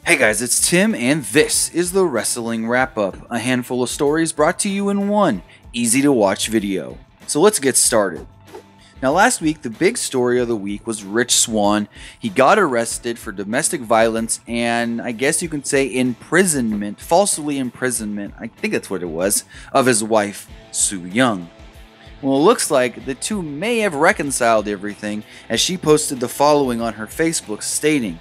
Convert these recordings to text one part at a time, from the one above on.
Hey guys, it's Tim, and this is the Wrestling Wrap-Up, a handful of stories brought to you in one easy-to-watch video. So let's get started. Now last week, the big story of the week was Rich Swann. He got arrested for domestic violence and I guess you can say imprisonment, falsely imprisonment, I think that's what it was, of his wife, Sue Young. Well, it looks like the two may have reconciled everything, as she posted the following on her Facebook stating,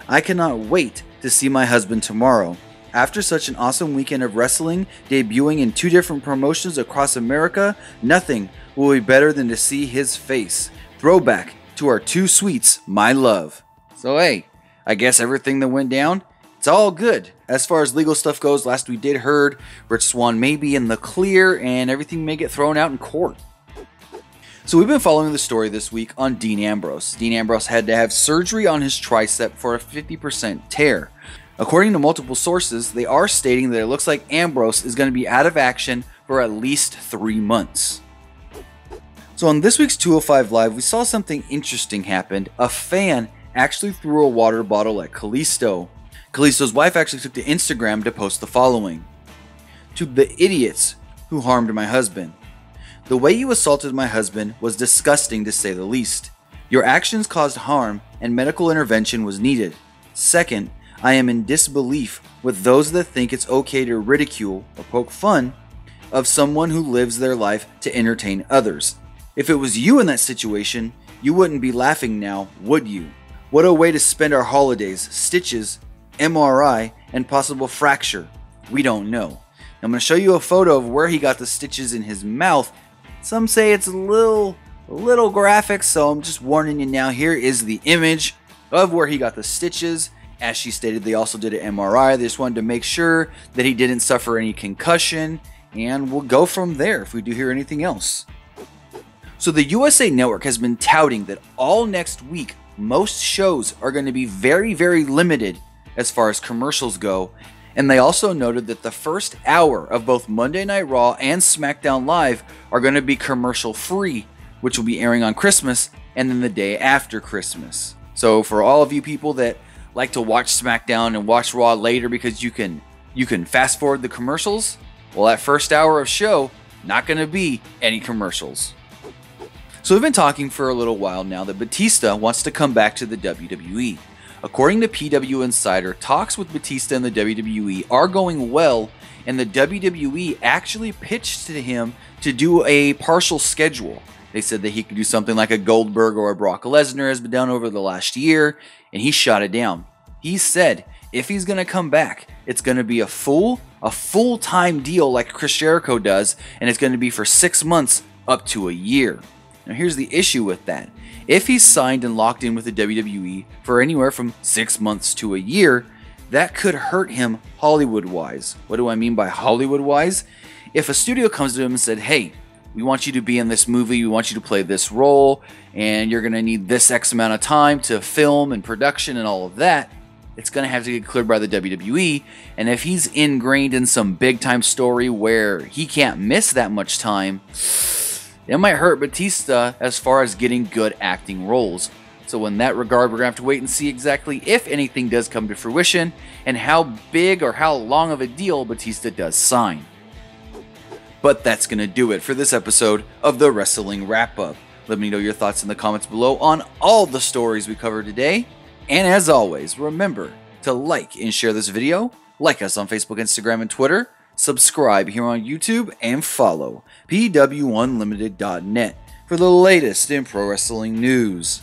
"I cannot wait to see my husband tomorrow. After such an awesome weekend of wrestling, debuting in 2 different promotions across America, nothing will be better than to see his face. Throwback to our 2 sweets, my love." So hey, I guess everything that went down, it's all good. As far as legal stuff goes, last we did heard Rich Swann may be in the clear and everything may get thrown out in court. So we've been following the story this week on Dean Ambrose. Dean Ambrose had to have surgery on his tricep for a 50% tear. According to multiple sources, they are stating that it looks like Ambrose is going to be out of action for at least 3 months. So on this week's 205 Live, we saw something interesting happen. A fan actually threw a water bottle at Kalisto. Kalisto's wife actually took to Instagram to post the following. "To the idiots who harmed my husband. The way you assaulted my husband was disgusting to say the least. Your actions caused harm and medical intervention was needed. Second, I am in disbelief with those that think it's okay to ridicule or poke fun of someone who lives their life to entertain others. If it was you in that situation, you wouldn't be laughing now, would you? What a way to spend our holidays, stitches, MRI, and possible fracture. We don't know." I'm going to show you a photo of where he got the stitches in his mouth. Some say it's a little graphic, so I'm just warning you now. Here is the image of where he got the stitches. As she stated, they also did an MRI. They just wanted to make sure that he didn't suffer any concussion, and we'll go from there if we do hear anything else. So the USA Network has been touting that all next week, most shows are going to be very, very limited as far as commercials go. And they also noted that the first hour of both Monday Night Raw and SmackDown Live are going to be commercial free, which will be airing on Christmas and then the day after Christmas. So for all of you people that like to watch SmackDown and watch Raw later because you can fast forward the commercials, well, that first hour of show, not going to be any commercials. So we've been talking for a little while now that Batista wants to come back to the WWE. According to PW Insider, talks with Batista and the WWE are going well, and the WWE actually pitched to him to do a partial schedule. They said that he could do something like a Goldberg or a Brock Lesnar has been done over the last year, and he shot it down. He said if he's going to come back, it's going to be a full-time deal like Chris Jericho does, and it's going to be for 6 months up to a year. Now here's the issue with that. If he's signed and locked in with the WWE for anywhere from 6 months to a year, that could hurt him Hollywood-wise. What do I mean by Hollywood-wise? If a studio comes to him and said, "Hey, we want you to be in this movie, we want you to play this role, and you're going to need this X amount of time to film and production and all of that," it's going to have to get cleared by the WWE. And if he's ingrained in some big-time story where he can't miss that much time, it might hurt Batista as far as getting good acting roles. So in that regard, we're going to have to wait and see exactly if anything does come to fruition and how big or how long of a deal Batista does sign. But that's going to do it for this episode of the Wrestling Wrap-Up. Let me know your thoughts in the comments below on all the stories we covered today. And as always, remember to like and share this video, like us on Facebook, Instagram, and Twitter, subscribe here on YouTube, and follow PWUnlimited.net for the latest in pro wrestling news.